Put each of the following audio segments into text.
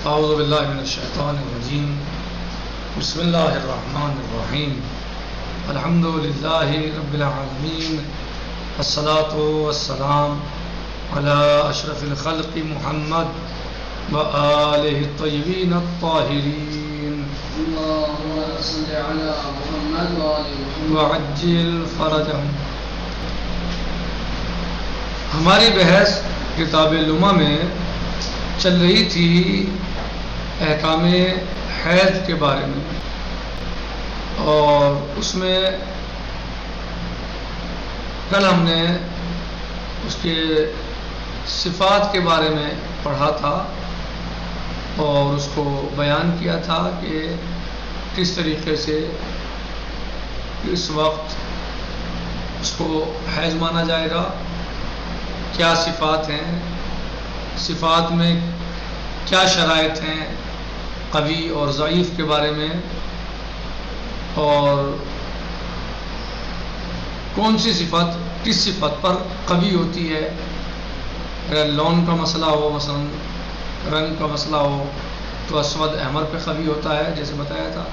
اعوذ باللہ من الشیطان الرجیم بسم اللہ الرحمن الرحیم الحمد للہ رب العالمین الصلاة والسلام علی اشرف الخلق محمد وآلہ الطیبین الطاہرین اللہم صل علی محمد وآلہ محمد وعجل فرجہم۔ ہماری بحث کتاب لمع میں چل رہی تھی احکام حیض کے بارے میں، اور اس میں کل ہم نے اس کے صفات کے بارے میں پڑھا تھا اور اس کو بیان کیا تھا کہ کس طریقے سے اس وقت اس کو حیض مانا جائے گا، کیا صفات ہیں، صفات میں کیا شرائط ہیں قوی اور ضعیف کے بارے میں، اور کون سی صفت کس صفت پر قوی ہوتی ہے۔ اگر لون کا مسئلہ ہو، مثلا رنگ کا مسئلہ ہو، تو اسود احمر پہ قوی ہوتا ہے جیسے بتایا تھا،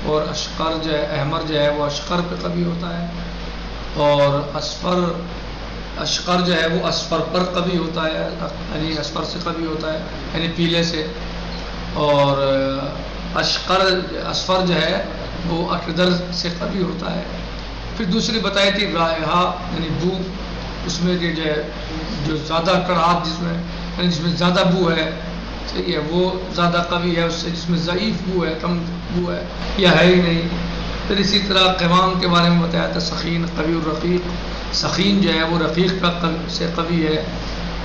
اور اشقر جو ہے احمر جو ہے وہ اشقر پہ قوی ہوتا ہے، اور اشقر جو ہے وہ اصفر پر قوی ہوتا ہے، یعنی اصفر سے قوی ہوتا ہے یعنی پیلے سے، اور اصفر جو ہے وہ اکدر سے قوی ہوتا ہے۔ پھر دوسری بتائی تھی رائحہ یعنی بو، اس میں جو ہے جو زیادہ کڑاہٹ جس میں زیادہ بو ہے، صحیح ہے، وہ زیادہ قوی ہے اس سے، جس میں ضعیف بو ہے، کم بو ہے یا ہے ہی نہیں۔ پھر اسی طرح قوام کے بارے میں بتایا تھا، سخین قوی الرقیق، سخین جو ہے وہ رقیق کا سے قوی ہے،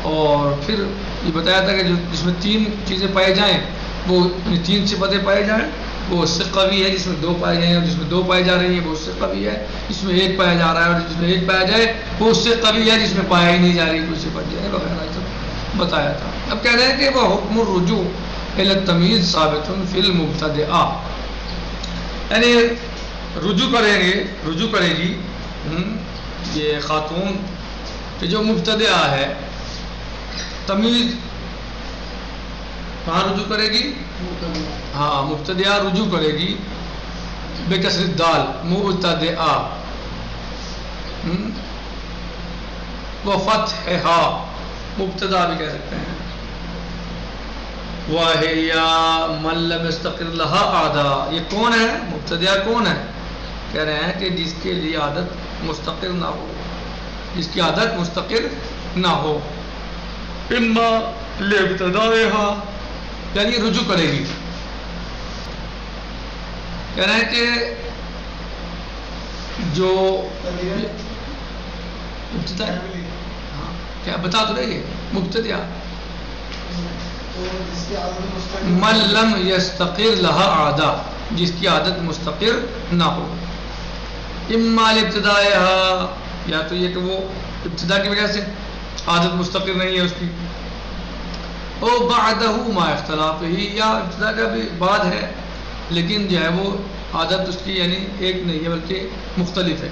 اور پھر یہ بتایا تھا کہ جس میں تین چیزیں پائے جائیں، وہ تین صفتیں پائے جائیں وہ اس سے قوی ہے، جس میں دو پائے جائیں اور جس میں دو پائی جا رہی ہیں وہ اس سے قوی ہے، جس میں ایک پایا جا رہا ہے اور جس میں ایک پایا جائے وہ اس سے قوی ہے، جس میں پایا ہی نہیں جا رہی کوئی صفت جو ہے وغیرہ سب بتایا تھا۔ اب کہہ رہے ہیں کہ وہ حکم الرجوع الی التمییز ثابت فی المبتدئہ، یعنی رجوع کرے گی یہ خاتون کہ جو مبتدعہ ہے، تمیز کہاں رجوع کرے گی؟ ہاں، مبتدعہ رجوع کرے گی بے کسر الدال، مبتدعہ وہ فتحہ مبتدا بھی کہہ سکتے ہیں۔ وَهِيَ مَن لَّمْ يَسْتَقِرْ لَهَا عَادَةٌ، یہ کون ہے؟ مبتدعہ کون ہے؟ کہہ رہے ہیں کہ جس کے لیے عادت مستقر نہ ہو، جس کی عادت مستقر نہ ہو، اما لابتدائها یعنی رجوع کرے گی۔ کہہ رہے ہیں کہ جو مبتدع کیا بتا تو رہے مبتدع من لم یستقر لها عادہ، جس کی عادت مستقر نہ ہو، اما لابتدائها یا تو یہ کہ وہ ابتدا کی وجہ سے عادت مستقر نہیں ہے اس کی، او بعدہ ما اختلاف ہی، یا ابتدا کا بھی بعد ہے لیکن جو ہے وہ عادت اس کی یعنی ایک نہیں ہے بلکہ مختلف ہے،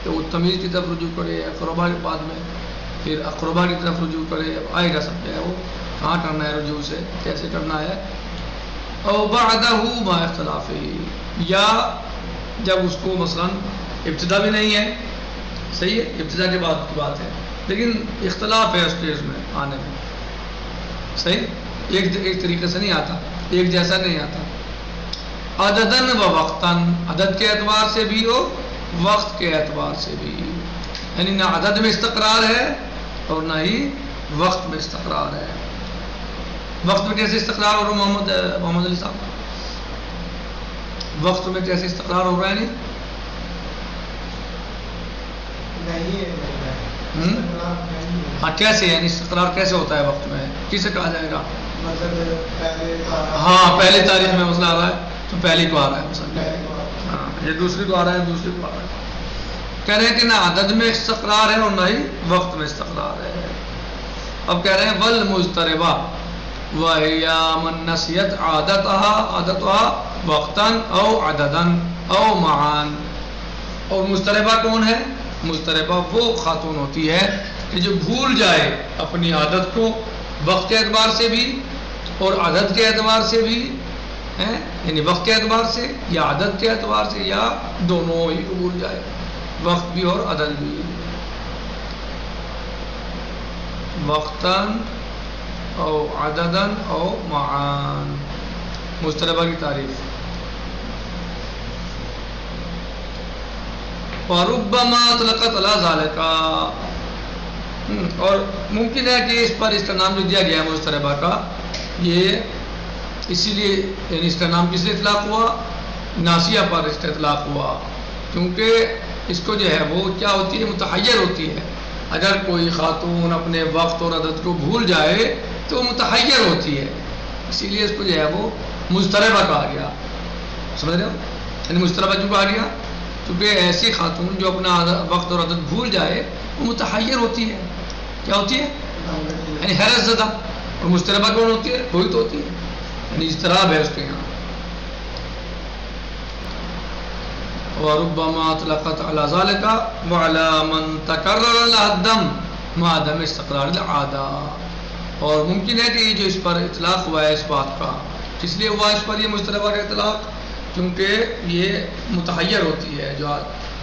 تو وہ تمیز کی طرف رجوع کرے، اقربا کے بعد میں پھر اقربا کی طرف رجوع کرے، آئے گا سب جو ہے وہ کہاں کرنا ہے رجوع سے، کیسے کرنا ہے۔ او بعدہ ما اختلاف ہی، یا جب اس کو مثلا ابتدا بھی نہیں ہے، صحیح ہے، ابتدا کے بعد کی بات ہے لیکن اختلاف ہے اس کے اس میں آنے میں، صحیح، ایک طریقے سے نہیں آتا، ایک جیسا نہیں آتا، عددن و وقتاً، عدد کے اعتبار سے بھی ہو وقت کے اعتبار سے بھی، یعنی نہ عدد میں استقرار ہے اور نہ ہی وقت میں استقرار ہے۔ وقت میں کیسے استقرار ہو رہا محمد علی صاحب؟ وقت میں کیسے استقرار ہو رہا ہے؟ ہاں کیسے، یعنی استقرار کیسے ہوتا ہے وقت میں، کسے کہا جائے گا؟ ہاں پہلی تاریخ میں مسئلہ آ رہا ہے تو پہلی کو آ رہا ہے مسئلہ، ہاں یہ دوسری کو آ رہا ہے دوسری کو آ رہا ہے۔ کہہ رہے ہیں کہ نہ عدد میں استقرار ہے اور نہ ہی وقت میں استقرار ہے۔ اب کہہ رہے ہیں والمضطربہ وَهِيَ مَن نَسِيَتْ عَادَتَهَا وَقْتًا أَوْ عَدَدًا أَوْ مَعًا، اور مضطربہ کون ہے؟ مضطربہ وہ خاتون ہوتی ہے کہ جو بھول جائے اپنی عادت کو وقت کے اعتبار سے بھی اور عدد کے اعتبار سے بھی یعنی وقت کے اعتبار سے یا عدد کے اعتبار سے یا دونوں ہی قبول جائے، وقت بھی اور عدد بھی. وقتاً او عدداً او معان، مستربہ کی تعریف. وَرُبَّمَا أَطْلَقَتْ عَلَى ذَلِكَ، اور ممکن ہے کہ اس پر اس کا نام جو دیا گیا ہے مستربہ کا، یہ اسی لیے یعنی اس کا نام کس لیے اطلاق ہوا؟ ناسیہ پر اس کا اطلاق ہوا، کیونکہ اس کو جو ہے وہ کیا ہوتی ہے؟ متحیر ہوتی ہے. اگر کوئی خاتون اپنے وقت اور عدد کو بھول جائے تو وہ متحیر ہوتی ہے، اسی لیے اس کو جو ہے وہ مستربہ کہا گیا. سمجھ رہے ہو؟ یعنی مستربہ کیوں کہا گیا؟ کیونکہ ایسی خاتون جو اپنا وقت اور عدد بھول جائے وہ متحیر ہوتی ہے. کیا ہوتی ہے؟ یعنی حیرت زدہ. اور مستربہ کون ہوتی ہے؟ وہی تو ہوتی ہے، یعنی اضطراب ہے اس کے یہاں. وَرُبَّمَا أَطْلَقَتْ عَلَى ذَلِكَ وَعَلَى مَنْ تَكَرَّرَ لَهَا الدَّمُ مَعَ عَدَمِ اسْتِقْرَارِ الْعَادَةِ، اور ممکن ہے کہ یہ جو اس پر اطلاق ہوا ہے اس بات کا، کس لیے ہوا اس پر یہ مستربہ کا اطلاق؟ کیونکہ یہ متحیر ہوتی ہے. جو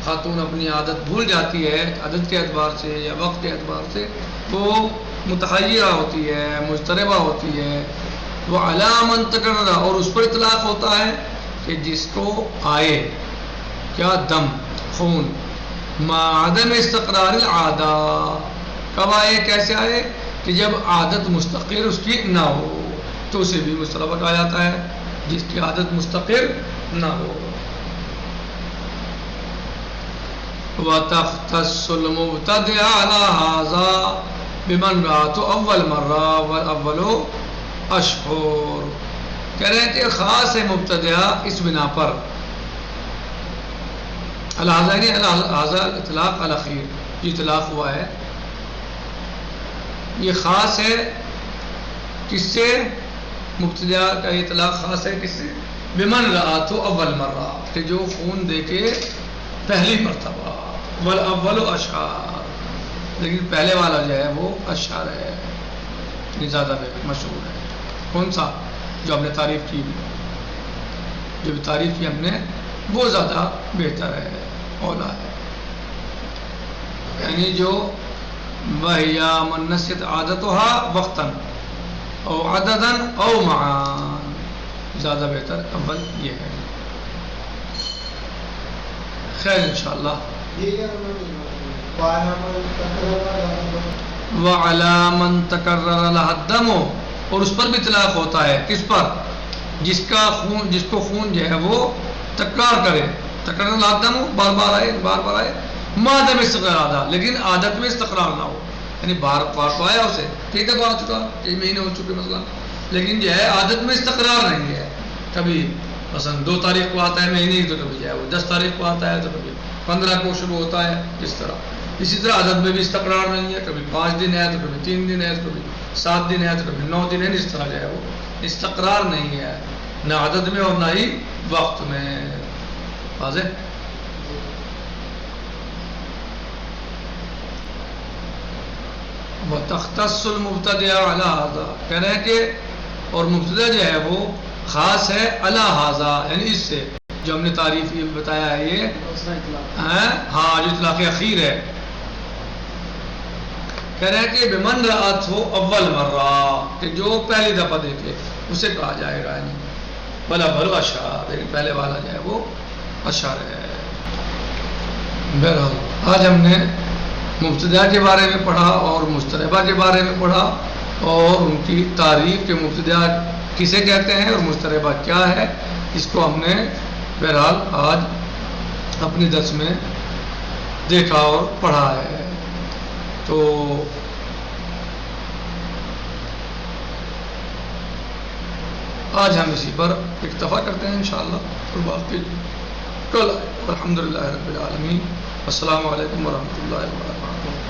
خاتون اپنی عادت بھول جاتی ہے عدد کے اعتبار سے یا وقت کے اعتبار سے، وہ متحیرہ ہوتی ہے، مضطربہ ہوتی ہے. وہ علامن تکرر، اور اس پر اطلاق ہوتا ہے کہ جس کو آئے کیا؟ دم، خون، مع عدم استقرار العادہ. کب آئے؟ کیسے آئے؟ کہ جب عادت مستقر اس کی نہ ہو تو اسے بھی مستربہ کہا جاتا ہے، جس کی عادت مستقر نہ ہو. وَتَخْتَصُّ الْمُبْتَدِعَ عَلَى هَذَا بِمَنْ رَأَتْهُ أَوَّلَ مَرَّةٍ وَالْأَوَّلُ أَشْهُرٌ، کہہ رہے ہیں کہ خاص ہے مبتدعہ اس بنا پر. الہذا اطلاق الاخیر، یہ اطلاق ہوا ہے، یہ خاص ہے کس سے؟ مبتدعہ کا اطلاق خاص ہے کس سے؟ بمن رأت اول مرہ، کہ جو خون دیکھے پہلی مرتبہ. والاول اشعار، لیکن پہلے والا جو ہے وہ اشعار ہے، زیادہ مشہور ہے. کون سا؟ جو ہم نے تعریف کی، جو بھی تعریف کی ہم نے وہ زیادہ بہتر ہے، اولا ہے. یعنی جو وَهِيَ مَنْ نَسِيَتْ عَادَتُهَا وَقْتًا او عددًا او معان، زیادہ بہتر اول یہ ہے. خیر انشاءاللہ. وَعَلَى مَنْ تَكَرَّرَ لَهَا الدَّمُ، اور اس پر بھی اطلاق ہوتا ہے کس پر؟ جس کو خون جو ہے وہ تکرار کرے. تکرر لَهَا الدَّمُ، بار بار آئے، مَعَ عَدَمِ اسْتِقْرَارِ الْعَادَةِ، لیکن عادت میں استقرار نہ ہو. یعنی بار تو آیا اسے، کئی دفعہ آ چکا، کئی مہینے ہو چکے مثلا، لیکن جو ہے عادت میں استقرار نہیں ہے. کبھی مثلا 2 تاریخ کو آتا ہے مہینے کی، تو کبھی جو ہے وہ 10 تاریخ کو آتا ہے، تو کبھی 15 کو شروع ہوتا ہے. اس طرح اسی طرح عادت میں بھی استقرار نہیں ہے، کبھی 5 دن ہے تو کبھی 3 دن ہے، تو کبھی 7 دن ہے، تو کبھی 9 دن ہے. اس طرح جو ہے وہ استقرار نہیں ہے، نہ عدد میں اور نہ ہی وقت میں. واضح؟ وَتَخْتَصُّ الْمُبْتَدِعَ عَلَى هَذَا، کہہ رہے ہیں کہ اور مبتدع جو ہے وہ خاص ہے علی ھذا، یعنی اس سے جو ہم نے تعریف یہ بتایا ہے، یہ ہاں جو اطلاق اخیر ہے. کہہ رہے ہیں کہ بمن رأت ہو اول مرہ، کہ جو پہلی دفعہ دیکھے اسے کہا جائے گا. یعنی والاول اشعار، لیکن پہلے والا جو ہے وہ اشعار ہے. بہرحال آج ہم نے مبتدع کے بارے میں پڑھا اور مستربہ کے بارے میں پڑھا اور ان کی تعریف کے مبتدع کسے کہتے ہیں اور مستربہ کیا ہے، اس کو ہم نے بہرحال آج اپنی درس میں دیکھا اور پڑھا ہے. تو آج ہم اسی پر اکتفا کرتے ہیں انشاءاللہ، اور باقی کل الحمدللہ رب العالمین. السلام علیکم ورحمۃ اللہ وبرکاتہ.